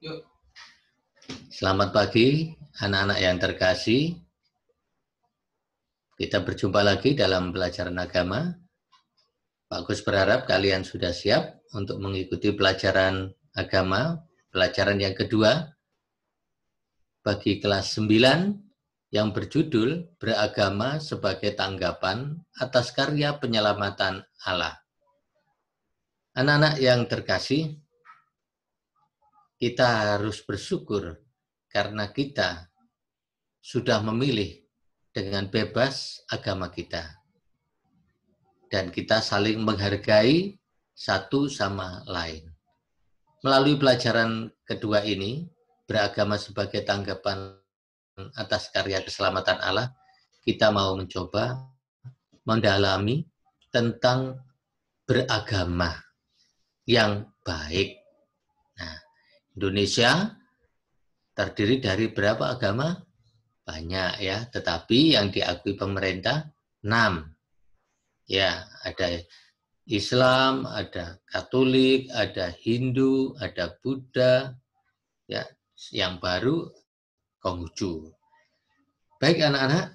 Yuk. Selamat pagi, anak-anak yang terkasih. Kita berjumpa lagi dalam pelajaran agama. Pak Gus berharap kalian sudah siap untuk mengikuti pelajaran agama, pelajaran yang kedua bagi kelas 9 yang berjudul Beragama sebagai Tanggapan atas Karya Penyelamatan Allah. Anak-anak yang terkasih, kita harus bersyukur karena kita sudah memilih dengan bebas agama kita. Dan kita saling menghargai satu sama lain. Melalui pelajaran kedua ini, beragama sebagai tanggapan atas karya keselamatan Allah, kita mau mencoba mendalami tentang beragama yang baik. Nah, Indonesia terdiri dari berapa agama? Banyak ya, tetapi yang diakui pemerintah 6. Ya, ada Islam, ada Katolik, ada Hindu, ada Buddha, ya, yang baru Konghucu. Baik anak-anak,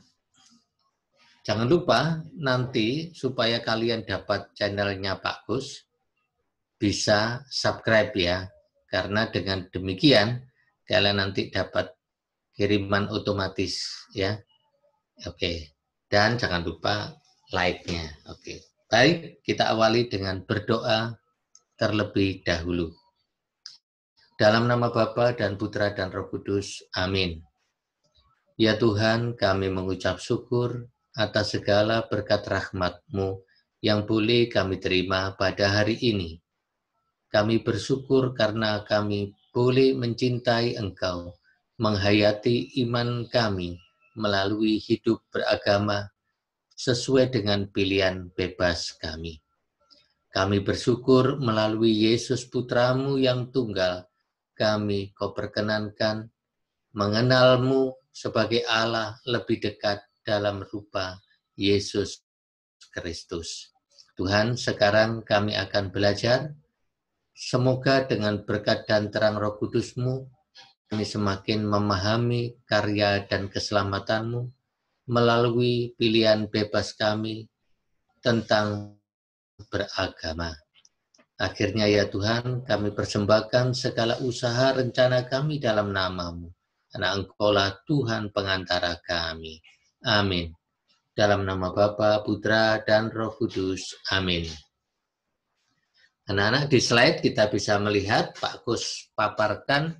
jangan lupa nanti supaya kalian dapat channelnya Pak Gus, bisa subscribe ya, karena dengan demikian kalian nanti dapat kiriman otomatis ya. Oke, dan jangan lupa like-nya. Oke. Baik, kita awali dengan berdoa terlebih dahulu. Dalam nama Bapa dan Putra dan Roh Kudus. Amin. Ya Tuhan, kami mengucap syukur atas segala berkat rahmat-Mu yang boleh kami terima pada hari ini. Kami bersyukur karena kami boleh mencintai Engkau, menghayati iman kami melalui hidup beragama sesuai dengan pilihan bebas kami. Kami bersyukur melalui Yesus Putramu yang tunggal, kami Kau perkenankan mengenal-Mu sebagai Allah lebih dekat dalam rupa Yesus Kristus. Tuhan, sekarang kami akan belajar, semoga dengan berkat dan terang Roh Kudus-Mu, kami semakin memahami karya dan keselamatan-Mu melalui pilihan bebas kami tentang beragama. Akhirnya ya Tuhan, kami persembahkan segala usaha rencana kami dalam nama-Mu. Karena Engkaulah Tuhan pengantara kami. Amin. Dalam nama Bapa, Putra, dan Roh Kudus. Amin. Anak-anak, di slide kita bisa melihat Pak Gus paparkan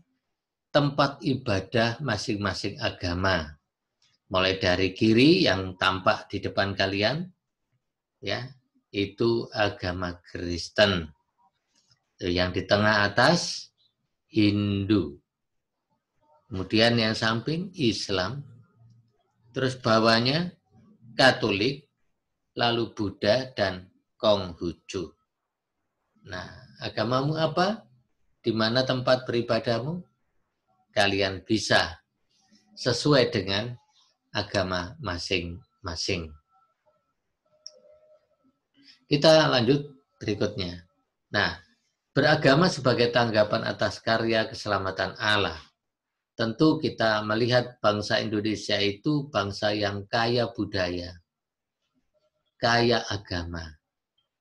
tempat ibadah masing-masing agama. Mulai dari kiri yang tampak di depan kalian, ya, itu agama Kristen. Yang di tengah atas Hindu. Kemudian yang samping Islam. Terus bawahnya Katolik, lalu Buddha dan Konghucu. Nah, agamamu apa? Di mana tempat beribadahmu? Kalian bisa sesuai dengan agama masing-masing. Kita lanjut berikutnya. Nah, beragama sebagai tanggapan atas karya keselamatan Allah. Tentu kita melihat bangsa Indonesia itu bangsa yang kaya budaya, kaya agama.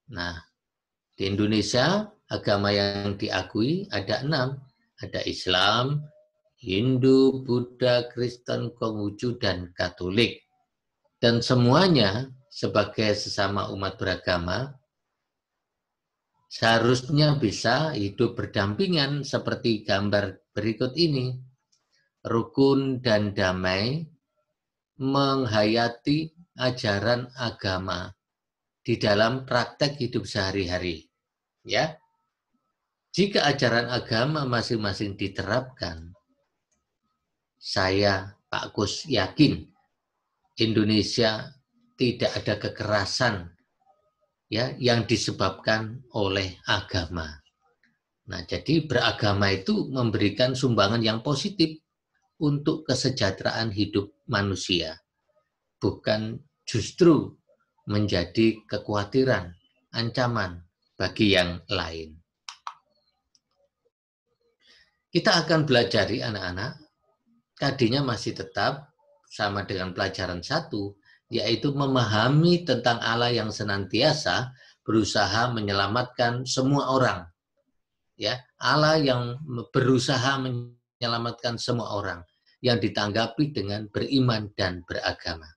Nah, di Indonesia agama yang diakui ada 6. Ada Islam, Hindu, Buddha, Kristen, Konghucu, dan Katolik. Dan semuanya sebagai sesama umat beragama seharusnya bisa hidup berdampingan seperti gambar berikut ini. Rukun dan damai menghayati ajaran agama di dalam praktek hidup sehari-hari. Ya, jika ajaran agama masing-masing diterapkan, saya Pak Gus yakin Indonesia tidak ada kekerasan ya yang disebabkan oleh agama. Nah, jadi beragama itu memberikan sumbangan yang positif untuk kesejahteraan hidup manusia, bukan justru menjadi kekhawatiran, ancaman bagi yang lain. Kita akan belajari anak-anak, tadinya masih tetap sama dengan pelajaran 1, yaitu memahami tentang Allah yang senantiasa berusaha menyelamatkan semua orang. Ya, Allah yang berusaha menyelamatkan semua orang yang ditanggapi dengan beriman dan beragama.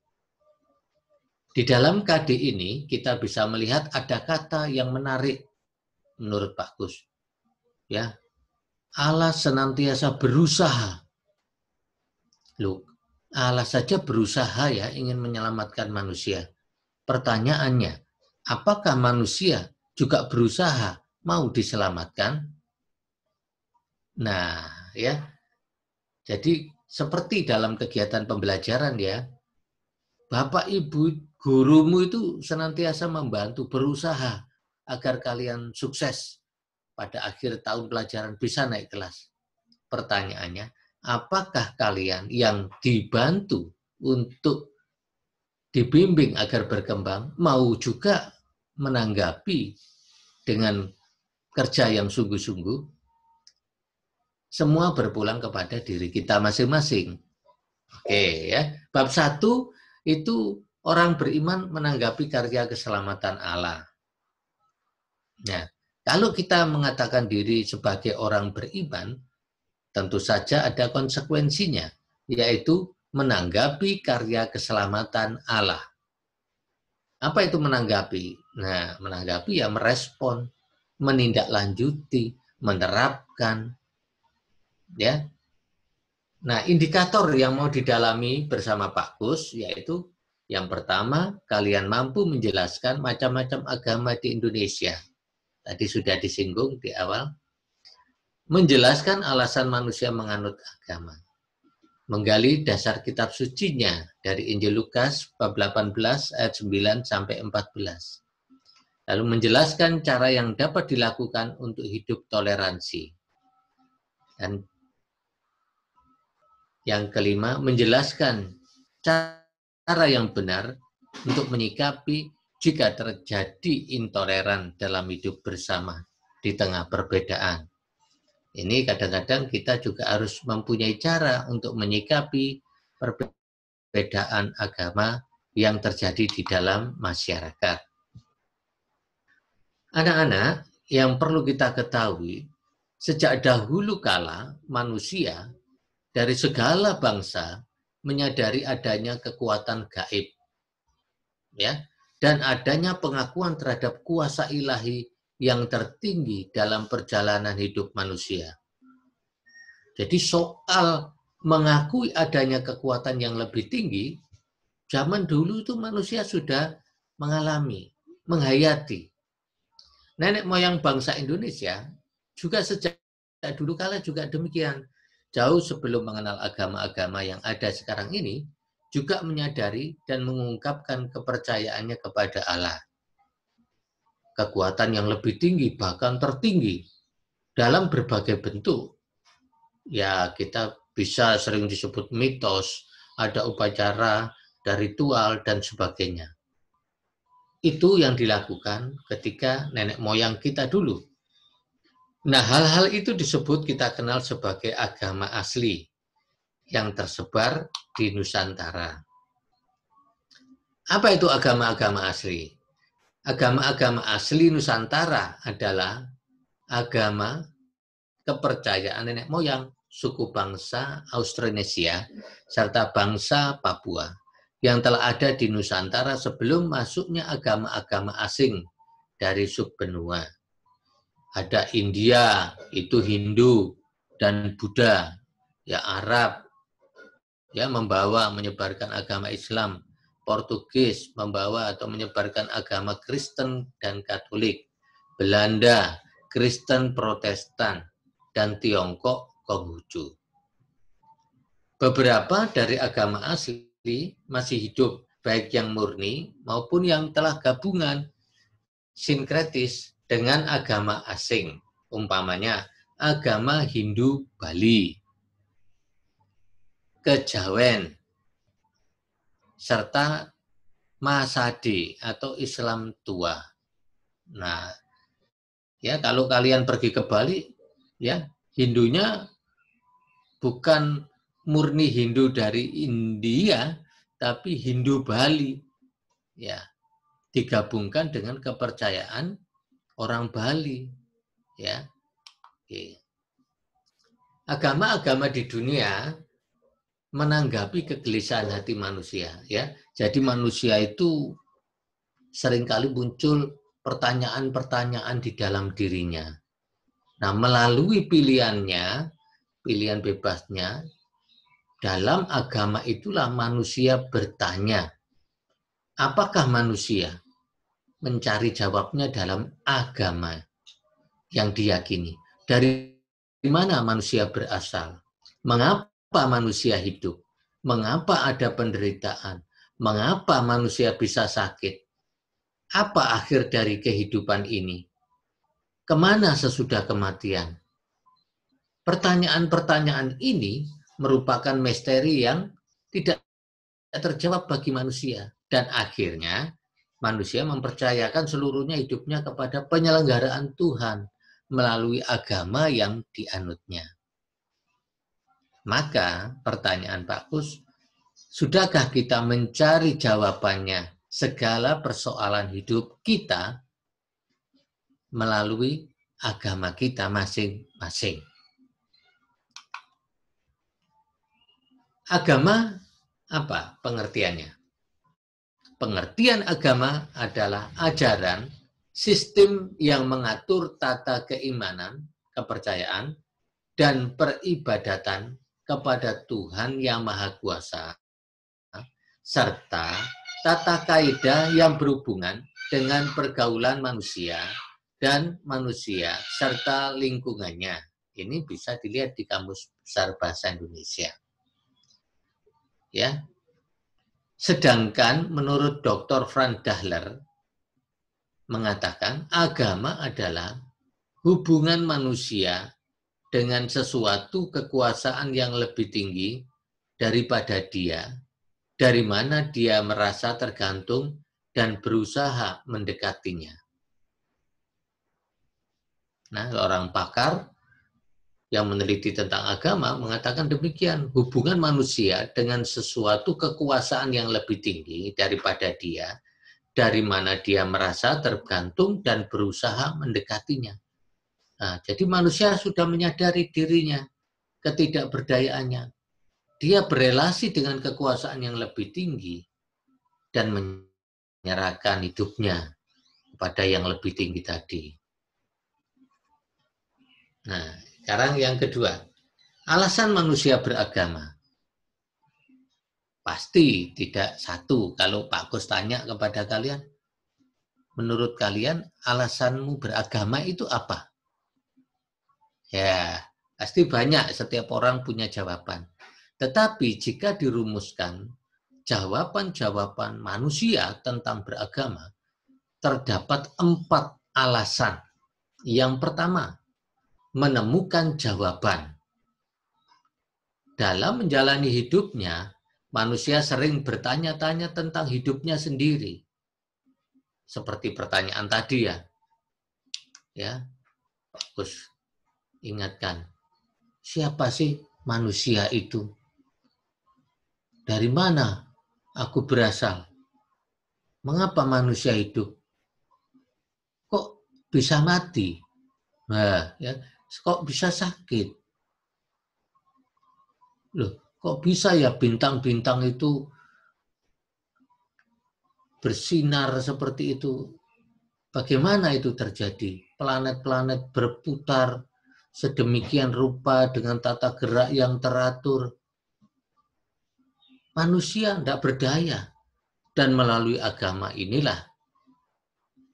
Di dalam KD ini kita bisa melihat ada kata yang menarik menurut Pak Gus. Ya, Allah senantiasa berusaha. Loh, Allah saja berusaha ya ingin menyelamatkan manusia. Pertanyaannya, apakah manusia juga berusaha mau diselamatkan? Nah, ya. Jadi seperti dalam kegiatan pembelajaran ya, Bapak Ibu gurumu itu senantiasa membantu, berusaha agar kalian sukses pada akhir tahun pelajaran bisa naik kelas. Pertanyaannya, apakah kalian yang dibantu untuk dibimbing agar berkembang mau juga menanggapi dengan kerja yang sungguh-sungguh? Semua berpulang kepada diri kita masing-masing. Oke ya. Bab 1 itu orang beriman menanggapi karya keselamatan Allah. Nah, kalau kita mengatakan diri sebagai orang beriman, tentu saja ada konsekuensinya, yaitu menanggapi karya keselamatan Allah. Apa itu menanggapi? Nah, menanggapi ya merespon, menindaklanjuti, menerapkan, ya. Nah, indikator yang mau didalami bersama Pak Gus yaitu yang pertama, kalian mampu menjelaskan macam-macam agama di Indonesia. Tadi sudah disinggung di awal. Menjelaskan alasan manusia menganut agama. Menggali dasar kitab sucinya dari Injil Lukas bab 18 ayat 9 sampai 14. Lalu menjelaskan cara yang dapat dilakukan untuk hidup toleransi. Dan yang kelima, menjelaskan cara yang benar untuk menyikapi jika terjadi intoleran dalam hidup bersama di tengah perbedaan. Ini kadang-kadang kita juga harus mempunyai cara untuk menyikapi perbedaan agama yang terjadi di dalam masyarakat. Anak-anak, yang perlu kita ketahui, sejak dahulu kala manusia dari segala bangsa menyadari adanya kekuatan gaib, ya, dan adanya pengakuan terhadap kuasa ilahi yang tertinggi dalam perjalanan hidup manusia. Jadi soal mengakui adanya kekuatan yang lebih tinggi, zaman dulu itu manusia sudah mengalami, menghayati. Nenek moyang bangsa Indonesia juga sejak dulu kala juga demikian. Jauh sebelum mengenal agama-agama yang ada sekarang ini, juga menyadari dan mengungkapkan kepercayaannya kepada Allah. Kekuatan yang lebih tinggi, bahkan tertinggi, dalam berbagai bentuk. Ya, kita bisa sering disebut mitos, ada upacara, ada ritual, dan sebagainya. Itu yang dilakukan ketika nenek moyang kita dulu. Nah, hal-hal itu disebut kita kenal sebagai agama asli yang tersebar di Nusantara. Apa itu agama-agama asli? Agama-agama asli Nusantara adalah agama kepercayaan nenek moyang suku bangsa Austronesia serta bangsa Papua yang telah ada di Nusantara sebelum masuknya agama-agama asing dari subbenua. Ada India, itu Hindu dan Buddha, ya Arab, ya membawa menyebarkan agama Islam, Portugis membawa atau menyebarkan agama Kristen dan Katolik, Belanda, Kristen Protestan, dan Tiongkok Konghucu. Beberapa dari agama asli masih hidup, baik yang murni maupun yang telah gabungan sinkretis dengan agama asing, umpamanya agama Hindu Bali, Kejawen, serta Masade atau Islam tua. Nah, ya kalau kalian pergi ke Bali, ya Hindunya bukan murni Hindu dari India, tapi Hindu Bali. Ya, digabungkan dengan kepercayaan orang Bali. Ya. Oke. Agama-agama di dunia menanggapi kegelisahan hati manusia, ya. Jadi manusia itu seringkali muncul pertanyaan-pertanyaan di dalam dirinya. Nah, melalui pilihannya, pilihan bebasnya, dalam agama itulah manusia bertanya. Apakah manusia mencari jawabnya dalam agama yang diyakini? Dari mana manusia berasal? Mengapa manusia hidup? Mengapa ada penderitaan? Mengapa manusia bisa sakit? Apa akhir dari kehidupan ini? Kemana sesudah kematian? Pertanyaan-pertanyaan ini merupakan misteri yang tidak terjawab bagi manusia. Dan akhirnya manusia mempercayakan seluruhnya hidupnya kepada penyelenggaraan Tuhan melalui agama yang dianutnya. Maka pertanyaan Pak Kus, sudahkah kita mencari jawabannya segala persoalan hidup kita melalui agama kita masing-masing? Agama apa pengertiannya? Pengertian agama adalah ajaran, sistem yang mengatur tata keimanan, kepercayaan, dan peribadatan kepada Tuhan yang Maha Kuasa, serta tata kaidah yang berhubungan dengan pergaulan manusia dan manusia serta lingkungannya. Ini bisa dilihat di Kamus Besar Bahasa Indonesia. Ya. Sedangkan menurut Dr. Frank Dahler mengatakan agama adalah hubungan manusia dengan sesuatu kekuasaan yang lebih tinggi daripada dia, dari mana dia merasa tergantung dan berusaha mendekatinya. Nah, orang pakar yang meneliti tentang agama mengatakan demikian, hubungan manusia dengan sesuatu kekuasaan yang lebih tinggi daripada dia, dari mana dia merasa tergantung dan berusaha mendekatinya. Nah, jadi manusia sudah menyadari dirinya, ketidakberdayaannya. Dia berelasi dengan kekuasaan yang lebih tinggi dan menyerahkan hidupnya kepada yang lebih tinggi tadi. Nah, sekarang yang kedua, alasan manusia beragama. Pasti tidak satu. Kalau Pak Kus tanya kepada kalian, menurut kalian alasanmu beragama itu apa? Ya, pasti banyak, setiap orang punya jawaban. Tetapi jika dirumuskan, jawaban-jawaban manusia tentang beragama, terdapat 4 alasan. Yang pertama, menemukan jawaban. Dalam menjalani hidupnya, manusia sering bertanya-tanya tentang hidupnya sendiri. Seperti pertanyaan tadi ya. Ya, bagus. Ingatkan, siapa sih manusia itu? Dari mana aku berasal? Mengapa manusia hidup? Kok bisa mati? Nah, ya, kok bisa sakit? Loh, kok bisa ya bintang-bintang itu bersinar seperti itu? Bagaimana itu terjadi? Planet-planet berputar sedemikian rupa dengan tata gerak yang teratur. Manusia tidak berdaya. Dan melalui agama inilah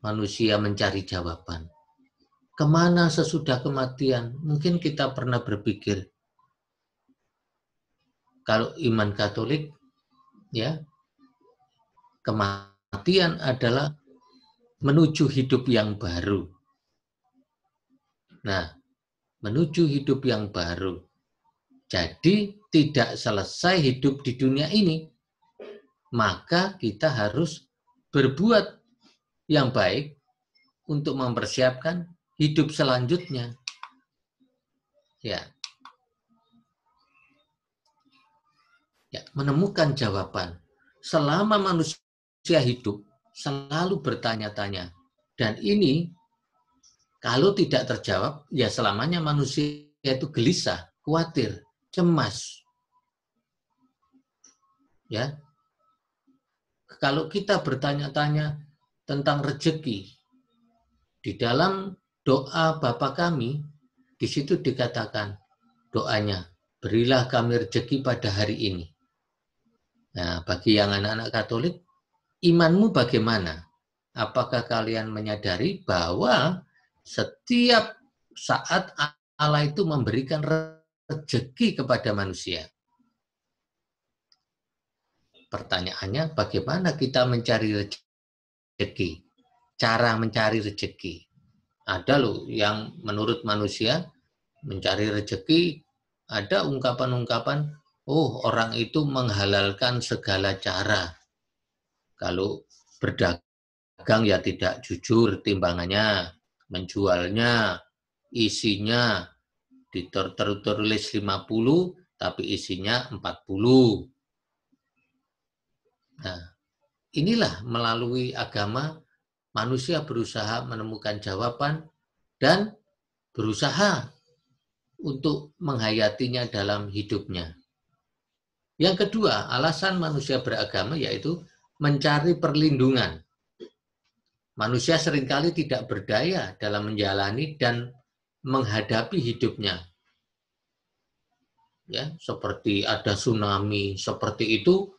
manusia mencari jawaban. Kemana sesudah kematian? Mungkin kita pernah berpikir, kalau iman Katolik, ya, kematian adalah menuju hidup yang baru. Nah, menuju hidup yang baru. Jadi tidak selesai hidup di dunia ini. Maka kita harus berbuat yang baik untuk mempersiapkan hidup selanjutnya. Ya. Ya, menemukan jawaban. Selama manusia hidup, selalu bertanya-tanya. Dan ini, kalau tidak terjawab, ya selamanya manusia itu gelisah, khawatir, cemas. Ya, kalau kita bertanya-tanya tentang rezeki, di dalam doa Bapa kami, di situ dikatakan doanya, berilah kami rezeki pada hari ini. Nah, bagi yang anak-anak Katolik, imanmu bagaimana? Apakah kalian menyadari bahwa setiap saat Allah itu memberikan rezeki kepada manusia? Pertanyaannya, bagaimana kita mencari rezeki? Cara mencari rezeki. Ada loh yang menurut manusia mencari rezeki, ada ungkapan-ungkapan, oh orang itu menghalalkan segala cara. Kalau berdagang ya tidak jujur timbangannya, menjualnya, isinya tertulis 50 tapi isinya 40. Nah, inilah melalui agama manusia berusaha menemukan jawaban dan berusaha untuk menghayatinya dalam hidupnya. Yang kedua, alasan manusia beragama yaitu mencari perlindungan. Manusia seringkali tidak berdaya dalam menjalani dan menghadapi hidupnya. Ya, seperti ada tsunami, seperti itu,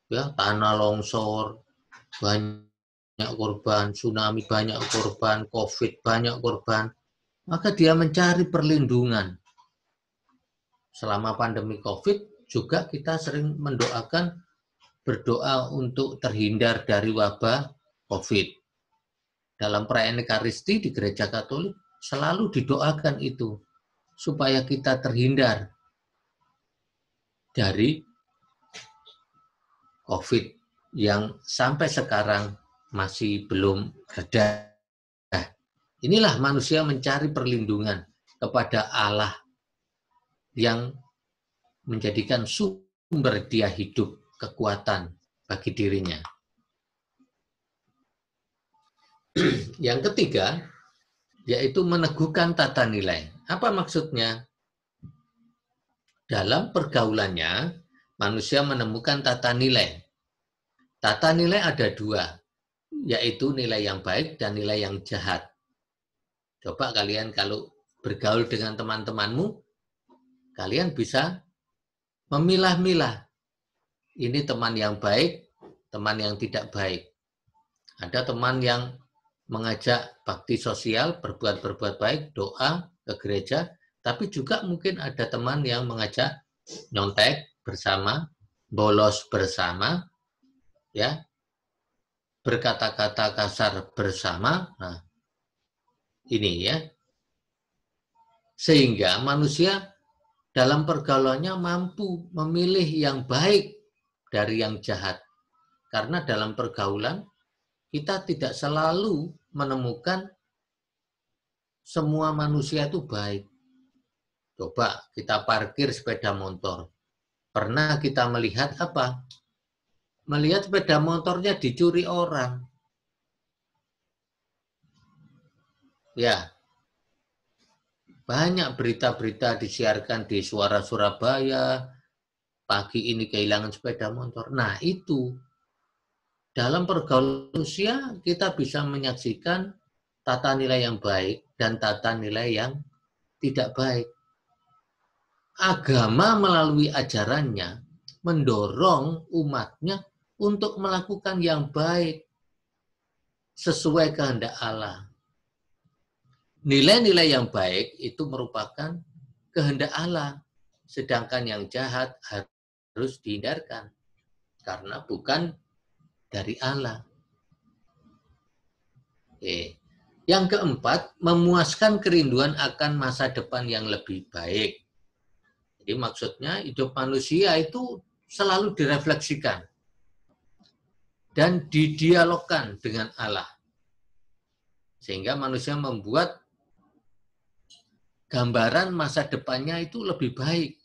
ya, tanah longsor, banyak korban, tsunami banyak korban, COVID banyak korban, maka dia mencari perlindungan. Selama pandemi COVID juga kita sering berdoa untuk terhindar dari wabah COVID. Dalam perayaan Ekaristi di Gereja Katolik selalu didoakan itu supaya kita terhindar dari COVID yang sampai sekarang masih belum reda. Inilah manusia mencari perlindungan kepada Allah yang menjadikan sumber dia hidup, kekuatan bagi dirinya. Yang ketiga, yaitu meneguhkan tata nilai. Apa maksudnya? Dalam pergaulannya, manusia menemukan tata nilai. Tata nilai ada dua, yaitu nilai yang baik dan nilai yang jahat. Coba kalian kalau bergaul dengan teman-temanmu, kalian bisa memilah-milah. Ini teman yang baik, teman yang tidak baik. Ada teman yang mengajak bakti sosial, berbuat baik, doa ke gereja, tapi juga mungkin ada teman yang mengajak nyontek bersama, bolos bersama, ya, berkata-kata kasar bersama. Nah, ini ya. Sehingga manusia dalam pergaulannya mampu memilih yang baik dari yang jahat. Karena dalam pergaulan kita tidak selalu menemukan semua manusia itu baik. Coba kita parkir sepeda motor. Pernah kita melihat apa? Melihat sepeda motornya dicuri orang. Ya, banyak berita-berita disiarkan di Suara Surabaya, pagi ini kehilangan sepeda motor. Nah, itu dalam pergaulan manusia kita bisa menyaksikan tata nilai yang baik dan tata nilai yang tidak baik. Agama melalui ajarannya mendorong umatnya untuk melakukan yang baik sesuai kehendak Allah. Nilai-nilai yang baik itu merupakan kehendak Allah, sedangkan yang jahat harus dihindarkan karena bukan dari Allah. Oke. Yang keempat, memuaskan kerinduan akan masa depan yang lebih baik. Jadi maksudnya hidup manusia itu selalu direfleksikan dan didialogkan dengan Allah. Sehingga manusia membuat gambaran masa depannya itu lebih baik.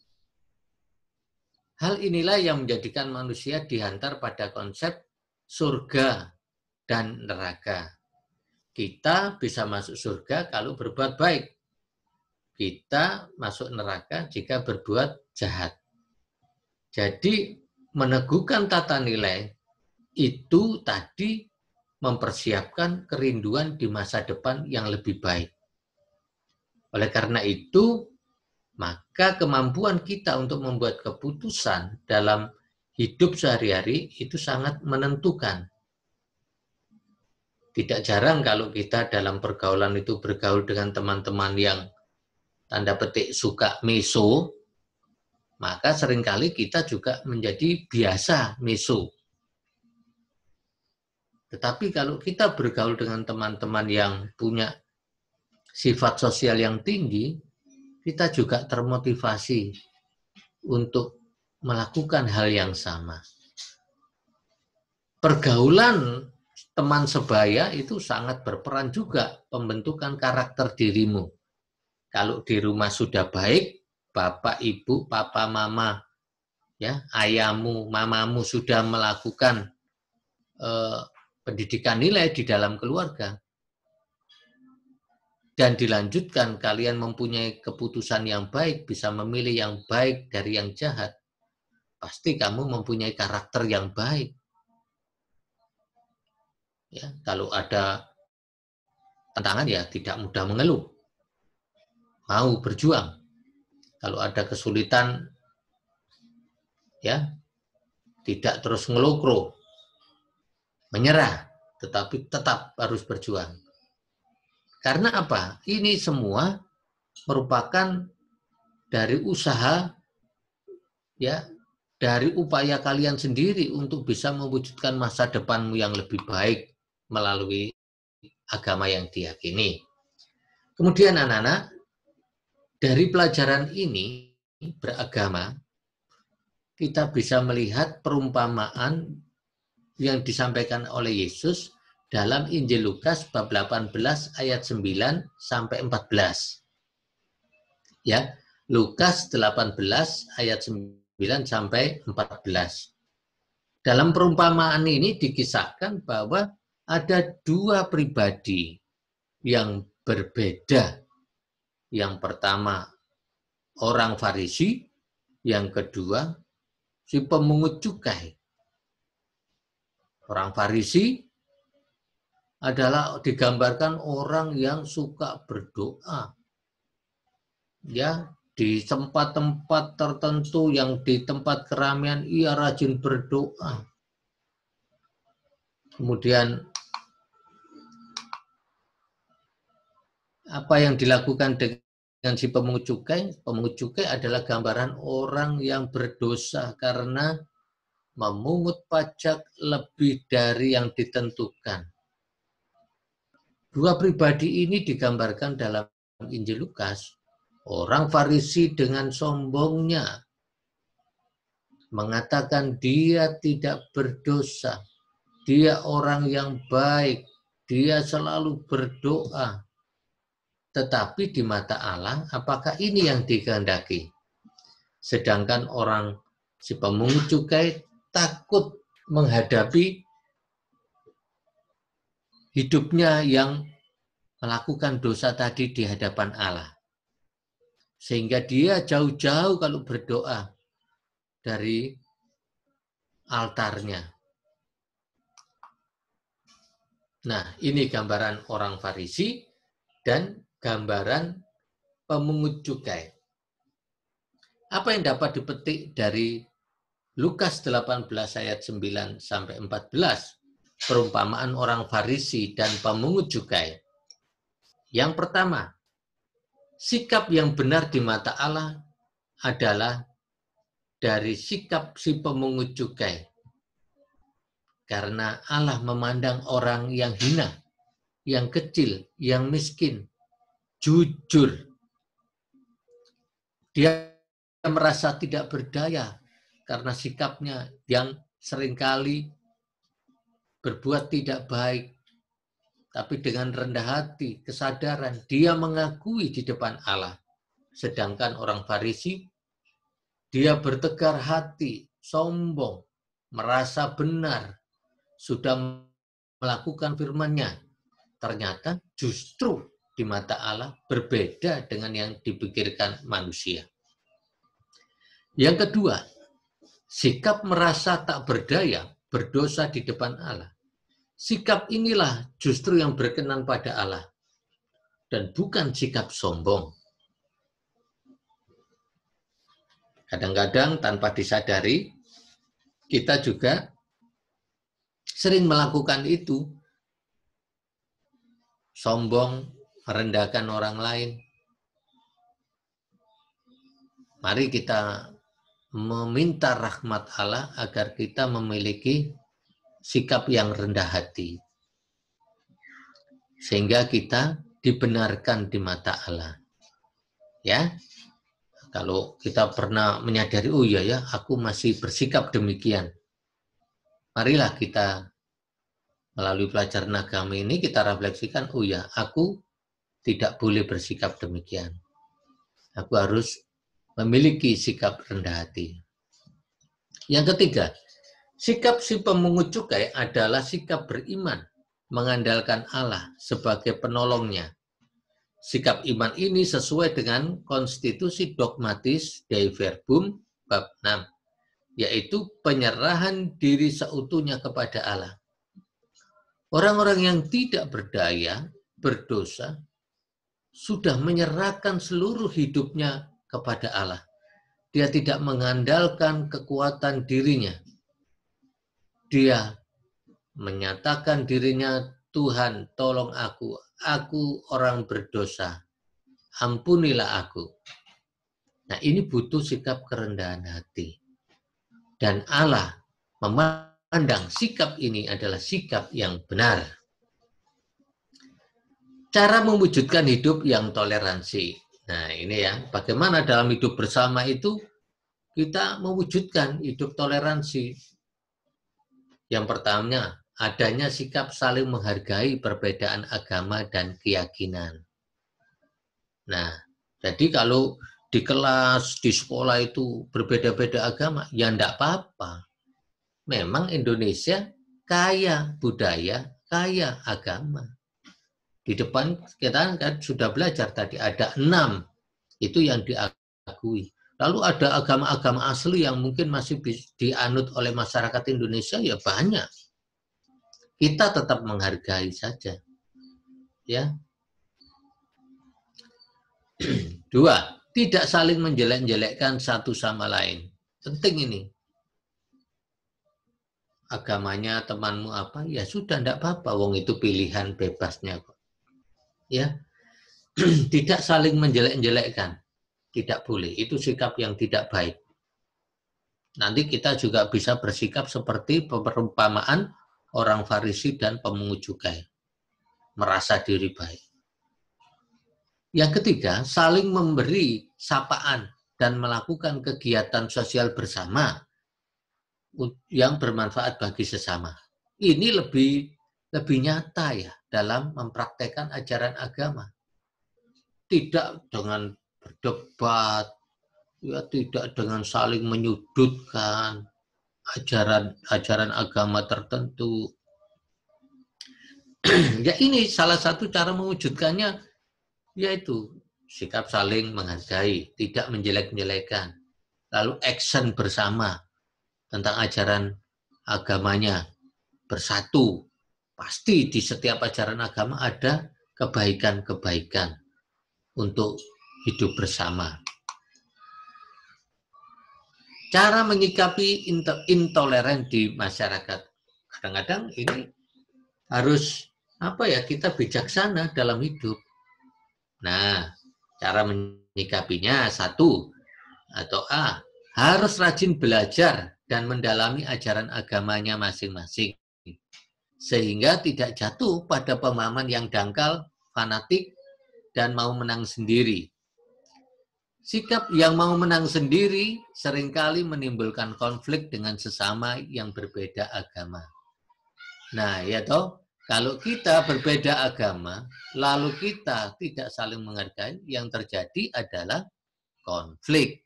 Hal inilah yang menjadikan manusia dihantar pada konsep surga dan neraka. Kita bisa masuk surga kalau berbuat baik. Kita masuk neraka jika berbuat jahat. Jadi meneguhkan tata nilai itu tadi mempersiapkan kerinduan di masa depan yang lebih baik. Oleh karena itu, maka kemampuan kita untuk membuat keputusan dalam hidup sehari-hari itu sangat menentukan. Tidak jarang kalau kita dalam pergaulan itu bergaul dengan teman-teman yang tanda petik suka meso, maka seringkali kita juga menjadi biasa meso. Tetapi kalau kita bergaul dengan teman-teman yang punya sifat sosial yang tinggi, kita juga termotivasi untuk melakukan hal yang sama. Pergaulan teman sebaya itu sangat berperan juga pembentukan karakter dirimu. Kalau di rumah sudah baik, bapak, ibu, papa, mama, ya, ayahmu, mamamu sudah melakukan pendidikan nilai di dalam keluarga, dan dilanjutkan kalian mempunyai keputusan yang baik, bisa memilih yang baik dari yang jahat, pasti kamu mempunyai karakter yang baik. Ya, kalau ada tantangan ya tidak mudah mengeluh, mau berjuang. Kalau ada kesulitan ya tidak terus ngelokro, menyerah, tetapi tetap harus berjuang. Karena apa? Ini semua merupakan dari usaha, ya, dari upaya kalian sendiri untuk bisa mewujudkan masa depanmu yang lebih baik melalui agama yang diyakini. Kemudian anak-anak, dari pelajaran ini beragama, kita bisa melihat perumpamaan yang disampaikan oleh Yesus dalam Injil Lukas bab 18 ayat 9 sampai 14. Ya, Lukas 18 ayat 9 sampai 14. Dalam perumpamaan ini dikisahkan bahwa ada dua pribadi yang berbeda. Yang pertama orang Farisi, yang kedua si pemungut cukai. Orang Farisi adalah digambarkan orang yang suka berdoa. Ya, di tempat-tempat tertentu yang di tempat keramaian ia rajin berdoa. Kemudian apa yang dilakukan dengan si pemungut cukai? Pemungut cukai adalah gambaran orang yang berdosa karena memungut pajak lebih dari yang ditentukan. Dua pribadi ini digambarkan dalam Injil Lukas. Orang Farisi dengan sombongnya mengatakan dia tidak berdosa, dia orang yang baik, dia selalu berdoa. Tetapi di mata Allah, apakah ini yang dikehendaki? Sedangkan orang si pemungut cukai takut menghadapi hidupnya yang melakukan dosa tadi di hadapan Allah. Sehingga dia jauh-jauh kalau berdoa dari altarnya. Nah, ini gambaran orang Farisi dan gambaran pemungut cukai. Apa yang dapat dipetik dari Lukas 18 ayat 9 sampai 14, perumpamaan orang Farisi dan pemungut cukai? Yang pertama, sikap yang benar di mata Allah adalah dari sikap si pemungut cukai. Karena Allah memandang orang yang hina, yang kecil, yang miskin, jujur. Dia merasa tidak berdaya karena sikapnya yang seringkali berbuat tidak baik. Tapi dengan rendah hati, kesadaran, dia mengakui di depan Allah. Sedangkan orang Farisi dia bertegar hati, sombong, merasa benar, sudah melakukan firman-Nya, ternyata justru di mata Allah berbeda dengan yang dipikirkan manusia. Yang kedua, sikap merasa tak berdaya, berdosa di depan Allah. Sikap inilah justru yang berkenan pada Allah dan bukan sikap sombong. Kadang-kadang tanpa disadari, kita juga sering melakukan itu. Sombong, merendahkan orang lain. Mari kita meminta rahmat Allah agar kita memiliki sikap yang rendah hati. Sehingga kita dibenarkan di mata Allah. Ya. Kalau kita pernah menyadari, oh iya ya, aku masih bersikap demikian. Marilah kita melalui pelajaran agama ini kita refleksikan, oh ya, aku tidak boleh bersikap demikian. Aku harus memiliki sikap rendah hati. Yang ketiga, sikap si pemungut cukai adalah sikap beriman, mengandalkan Allah sebagai penolongnya. Sikap iman ini sesuai dengan konstitusi dogmatis Dei Verbum bab 6, yaitu penyerahan diri seutuhnya kepada Allah. Orang-orang yang tidak berdaya, berdosa, sudah menyerahkan seluruh hidupnya kepada Allah. Dia tidak mengandalkan kekuatan dirinya. Dia menyatakan dirinya, Tuhan, tolong aku orang berdosa, ampunilah aku. Nah, ini butuh sikap kerendahan hati. Dan Allah memandang sikap ini adalah sikap yang benar. Cara mewujudkan hidup yang toleransi. Nah, ini ya, bagaimana dalam hidup bersama itu kita mewujudkan hidup toleransi. Yang pertama, adanya sikap saling menghargai perbedaan agama dan keyakinan. Nah, jadi kalau di kelas, di sekolah itu berbeda-beda agama, ya enggak apa-apa. Memang Indonesia kaya budaya, kaya agama. Di depan kita kan sudah belajar tadi, ada 6, itu yang diakui. Lalu ada agama-agama asli yang mungkin masih dianut oleh masyarakat Indonesia, ya banyak. Kita tetap menghargai saja. Ya. 2, tidak saling menjelek-jelekkan satu sama lain. Penting ini. Agamanya temanmu apa? Ya sudah, enggak apa-apa. Wong itu pilihan bebasnya kok. Ya. Tidak saling menjelek-jelekkan. Tidak boleh. Itu sikap yang tidak baik. Nanti kita juga bisa bersikap seperti perumpamaan orang Farisi dan pemungut cukai. Merasa diri baik. Yang ketiga, saling memberi sapaan dan melakukan kegiatan sosial bersama yang bermanfaat bagi sesama. Ini lebih nyata ya dalam mempraktekkan ajaran agama. Tidak dengan berdebat, ya tidak dengan saling menyudutkan ajaran agama tertentu. Ya ini salah satu cara mewujudkannya, yaitu sikap saling menghargai, tidak menjelek-jelekan. Lalu action bersama tentang ajaran agamanya, bersatu. Pasti di setiap ajaran agama ada kebaikan-kebaikan untuk hidup bersama. Cara menyikapi intoleran di masyarakat. Kadang-kadang ini harus kita bijaksana dalam hidup. Nah, cara menyikapinya 1 atau A, harus rajin belajar dan mendalami ajaran agamanya masing-masing. Sehingga tidak jatuh pada pemahaman yang dangkal, fanatik, dan mau menang sendiri. Sikap yang mau menang sendiri seringkali menimbulkan konflik dengan sesama yang berbeda agama. Nah, ya toh, kalau kita berbeda agama, lalu kita tidak saling menghargai, yang terjadi adalah konflik.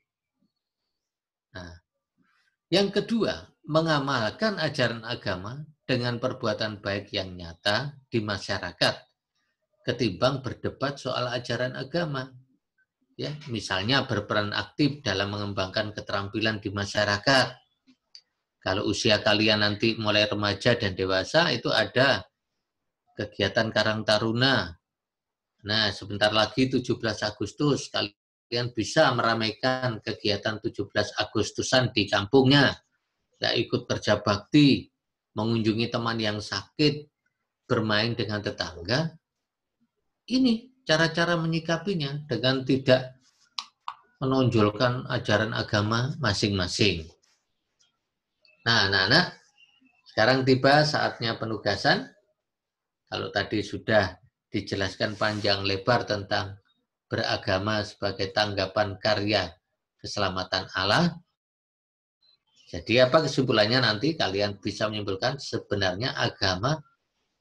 Yang kedua, mengamalkan ajaran agama dengan perbuatan baik yang nyata di masyarakat ketimbang berdebat soal ajaran agama. Ya, misalnya berperan aktif dalam mengembangkan keterampilan di masyarakat. Kalau usia kalian nanti mulai remaja dan dewasa, itu ada kegiatan Karang Taruna. Nah, sebentar lagi 17 Agustus, kalian bisa meramaikan kegiatan 17 Agustusan di kampungnya. Ya, ikut kerja bakti, mengunjungi teman yang sakit, bermain dengan tetangga. Ini cara-cara menyikapinya dengan tidak menonjolkan ajaran agama masing-masing. Nah, anak-anak, sekarang tiba saatnya penugasan. Kalau tadi sudah dijelaskan panjang lebar tentang beragama sebagai tanggapan karya keselamatan Allah, jadi apa kesimpulannya nanti kalian bisa menyimpulkan sebenarnya agama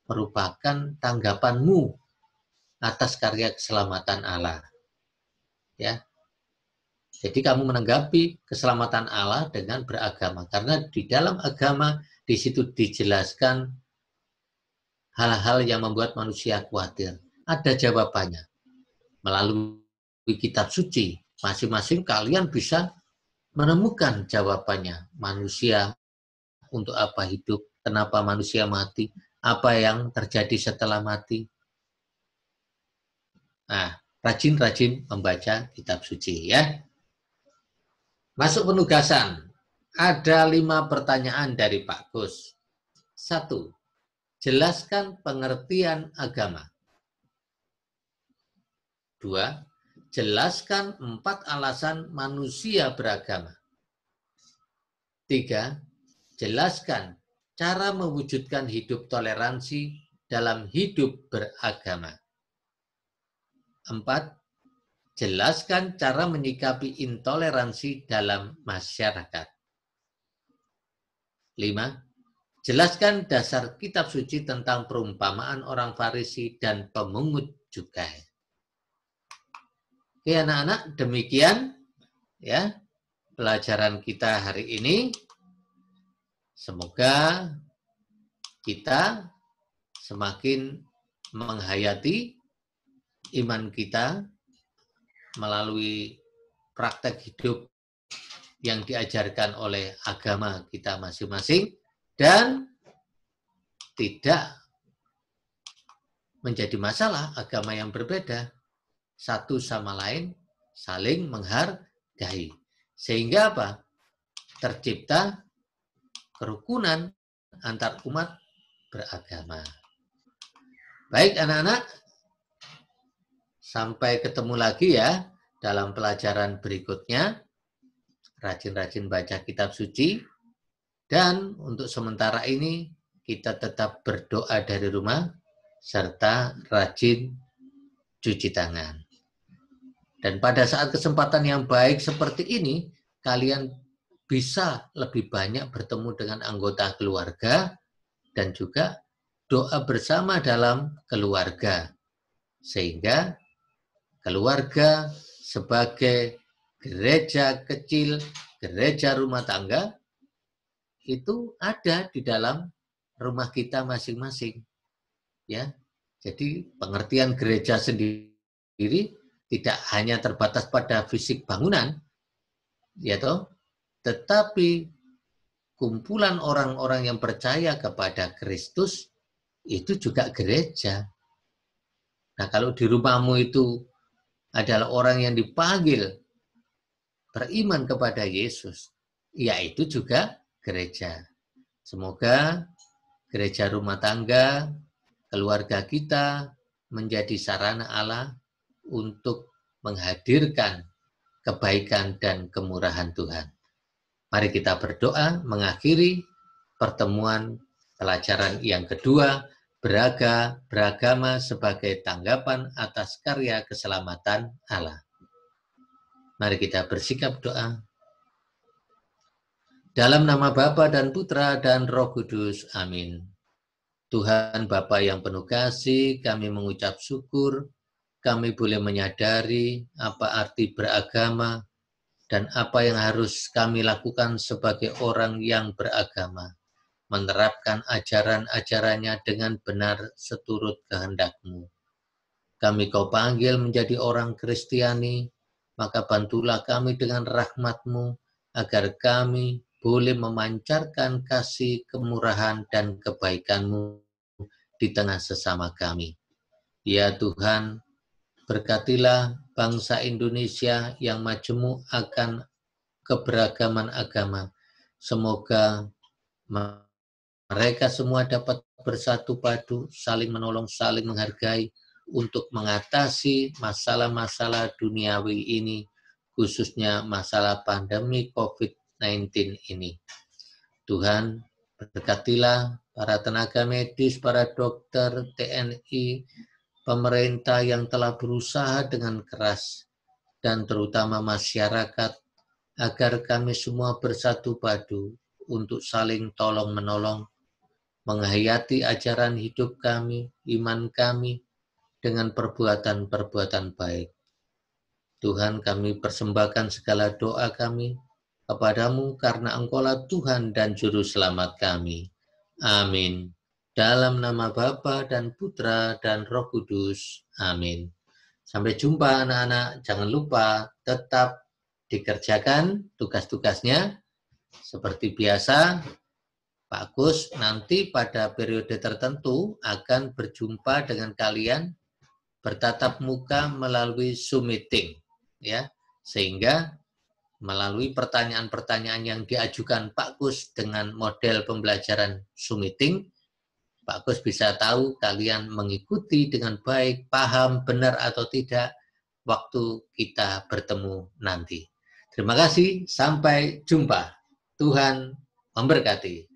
merupakan tanggapanmu atas karya keselamatan Allah. Ya. Jadi kamu menanggapi keselamatan Allah dengan beragama. Karena di dalam agama, di situ dijelaskan hal-hal yang membuat manusia khawatir. Ada jawabannya. Melalui kitab suci, masing-masing kalian bisa menemukan jawabannya. Manusia untuk apa hidup, kenapa manusia mati, apa yang terjadi setelah mati. Nah, rajin-rajin membaca kitab suci ya. Masuk penugasan. Ada 5 pertanyaan dari Pak Gus. 1. Jelaskan pengertian agama. 2. Jelaskan 4 alasan manusia beragama. 3. Jelaskan cara mewujudkan hidup toleransi dalam hidup beragama. 4. Jelaskan cara menyikapi intoleransi dalam masyarakat. 5. Jelaskan dasar kitab suci tentang perumpamaan orang Farisi dan pemungut cukai. Oke anak-anak, demikian ya pelajaran kita hari ini. Semoga kita semakin menghayati iman kita melalui praktek hidup yang diajarkan oleh agama kita masing-masing dan tidak menjadi masalah agama yang berbeda. Satu sama lain saling menghargai. Sehingga apa? Tercipta kerukunan antar umat beragama. Baik anak-anak, sampai ketemu lagi ya dalam pelajaran berikutnya. Rajin-rajin baca kitab suci. Dan untuk sementara ini kita tetap berdoa dari rumah serta rajin cuci tangan. Dan pada saat kesempatan yang baik seperti ini, kalian bisa lebih banyak bertemu dengan anggota keluarga dan juga doa bersama dalam keluarga. Sehingga keluarga sebagai gereja kecil, gereja rumah tangga, itu ada di dalam rumah kita masing-masing. Ya, jadi pengertian gereja sendiri tidak hanya terbatas pada fisik bangunan, ya toh, tetapi kumpulan orang-orang yang percaya kepada Kristus itu juga gereja. Nah, kalau di rumahmu itu adalah orang yang dipanggil beriman kepada Yesus, ya itu juga gereja. Semoga gereja rumah tangga, keluarga kita menjadi sarana Allah untuk menghadirkan kebaikan dan kemurahan Tuhan. Mari kita berdoa mengakhiri pertemuan pelajaran yang kedua, beragama sebagai tanggapan atas karya keselamatan Allah. Mari kita bersikap doa. Dalam nama Bapa dan Putra dan Roh Kudus. Amin. Tuhan Bapa yang penuh kasih, kami mengucap syukur, kami boleh menyadari apa arti beragama, dan apa yang harus kami lakukan sebagai orang yang beragama, menerapkan ajaran-ajarannya dengan benar seturut kehendak-Mu. Kami Kau panggil menjadi orang Kristiani, maka bantulah kami dengan rahmat-Mu, agar kami boleh memancarkan kasih, kemurahan, dan kebaikan-Mu di tengah sesama kami. Ya Tuhan, berkatilah bangsa Indonesia yang majemuk akan keberagaman agama. Semoga mereka semua dapat bersatu padu, saling menolong, saling menghargai, untuk mengatasi masalah-masalah duniawi ini, khususnya masalah pandemi COVID-19 ini. Tuhan, berkatilah para tenaga medis, para dokter, TNI, pemerintah yang telah berusaha dengan keras, dan terutama masyarakat, agar kami semua bersatu padu untuk saling tolong-menolong, menghayati ajaran hidup kami, iman kami, dengan perbuatan-perbuatan baik. Tuhan, kami persembahkan segala doa kami kepadamu karena Engkaulah Tuhan dan Juru Selamat kami. Amin. Dalam nama Bapa dan Putra dan Roh Kudus. Amin. Sampai jumpa anak-anak. Jangan lupa tetap dikerjakan tugas-tugasnya. Seperti biasa, Pak Gus nanti pada periode tertentu akan berjumpa dengan kalian bertatap muka melalui Zoom meeting, ya, sehingga melalui pertanyaan-pertanyaan yang diajukan Pak Gus dengan model pembelajaran Zoom meeting, Pak Gus bisa tahu kalian mengikuti dengan baik, paham, benar atau tidak waktu kita bertemu nanti. Terima kasih, sampai jumpa. Tuhan memberkati.